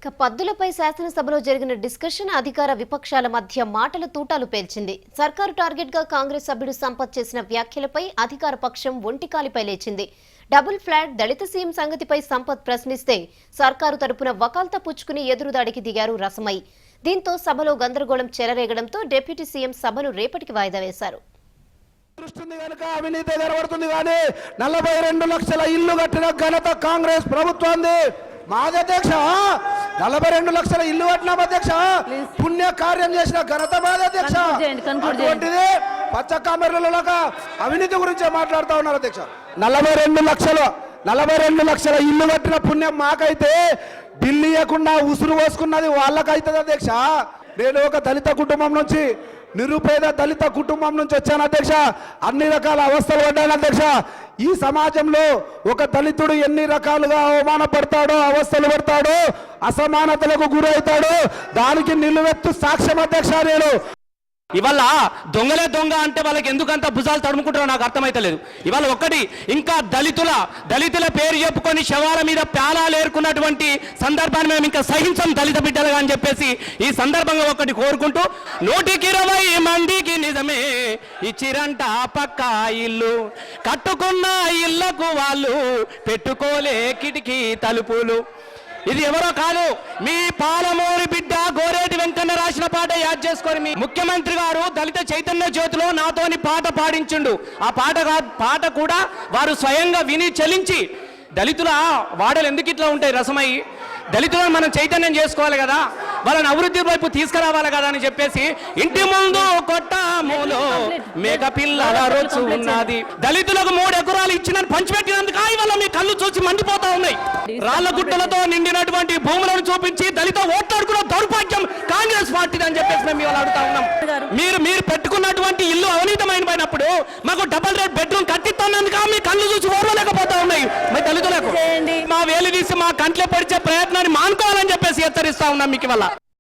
పద్దులపై శాసనసభలో జరిగిన డిస్కషన్ అధికార విపక్షాల మధ్య మాటల తూటాలు పేల్చింది. సర్కారు టార్గెట్ గా కాంగ్రెస్ సభ్యుడు సంపత్ చేసిన వ్యాఖ్యలపై అధికార పక్షం ఒంటికాలిపై లేచింది. డబుల్ ఫ్లాట్ దళిత సీఎం సంగతిపై సంపత్ ప్రశ్నిస్తే సర్కారు తరపున వకాల్తా పుచ్చుకుని ఎదురుదాడికి దిగారు రసమై. దీంతో సభలో గందరగోళం చెలరేగడంతో డిప్యూటీ సీఎం సభను రేపటికి వాయిదా వేశారు. అవినీతి కనబడుతుంది కానీ 42 లక్షల ఇల్లు కట్టిన ఘనత కాంగ్రెస్ ప్రభుత్వాన్ని. మాది అధ్యక్ష 42 లక్షల ఇల్లు కట్టిన అధ్యక్ష, పుణ్య కార్యం చేసిన ఘనత మాది అధ్యక్ష. అటువంటిది పచ్చ కామెర్లలాగా అవినీతి గురించే మాట్లాడుతూ ఉన్నారు అధ్యక్ష. 42 లక్షల ఇల్లు కట్టిన పుణ్యం మాకైతే ఢిల్లీ ఇవ్వకుండా ఉసురు పోసుకున్నది వాళ్ళకైతుంది అధ్యక్ష. నేను ఒక దళిత కుటుంబం నుంచి, నిరుపేద దళిత కుటుంబం నుంచి వచ్చాను అధ్యక్ష. అన్ని రకాల అవస్థలు పడ్డాను అధ్యక్ష. ఈ సమాజంలో ఒక దళితుడు ఎన్ని రకాలుగా అవమానపడతాడో, అవస్థలు పడతాడో, అసమానతలకు గురవుతాడో దానికి నిలువెత్తు సాక్ష్యం అధ్యక్ష. నేను ఇవాళ దొంగలే దొంగ అంటే వాళ్ళకి ఎందుకంత భుజాలు తడుముకుంటారో నాకు అర్థమైతలేదు. ఇవాళ ఒక్కటి ఇంకా దళితుల పేరు చెప్పుకొని శవాల మీద ప్యాలాలు ఏరుకున్నటువంటి సందర్భాన్ని మేము ఇంకా సహించం దళిత బిడ్డలుగా అని చెప్పేసి ఈ సందర్భంగా ఒకటి కోరుకుంటూ, 120 మందికి నిజమే ఇచ్చిరంట పక్క ఇల్లు, కట్టుకున్న ఇళ్లకు వాళ్ళు పెట్టుకోలే కిటికీ తలుపులు. ఇది ఎవరో కాదు, మీ పాలమూరి బిడ్డ గోరేటి వెంకన్న రాసిన పాట యాద్ చేసుకొని మీ ముఖ్యమంత్రి గారు దళిత చైతన్య జ్యోతిలో నాతోని పాట పాడించుండు. ఆ పాట కూడా వారు స్వయంగా విని చలించి, దళితుల వాడలు ఎందుకు ఇట్లా ఉంటాయి రసమై, దళితులను మనం చైతన్యం చేసుకోవాలి కదా, వాళ్ళని అభివృద్ధి వైపు తీసుకురావాలి కదా అని చెప్పేసి, ఇంటి ముందు కొట్టములో మేక పిల్లల రొచ్చు ఉన్నది, దళితులకు 3 ఎకరాలు ఇచ్చినని పంచిపెట్టినందుకు ఇవాళ మీ కళ్ళు చూసి మండిపోతా ఉన్నాయి. రాళ్ల గుట్టలతో నిండినటువంటి భూములను చూపించి దళిత ఓట్లాడుకున్న దౌర్భాగ్యం కాంగ్రెస్ పార్టీ అని చెప్పేసి మేము ఇవాళ అడుగుతా ఉన్నాం. మీరు పెట్టుకున్నటువంటి ఇల్లు అవినీతమైనప్పుడు మాకు డబుల్ బెడ్రూమ్ కట్టిస్తున్నందుకు మీ కళ్ళు చూసి ఓర్వలేకపోతా ఉన్నాయి. మరి దళితులకు మా వేలు తీసి మా కంట్లో పడిచే ప్రయత్నాన్ని మానుకోవాలని చెప్పేసి హెచ్చరిస్తా ఉన్నాం మీకు ఇవాళ.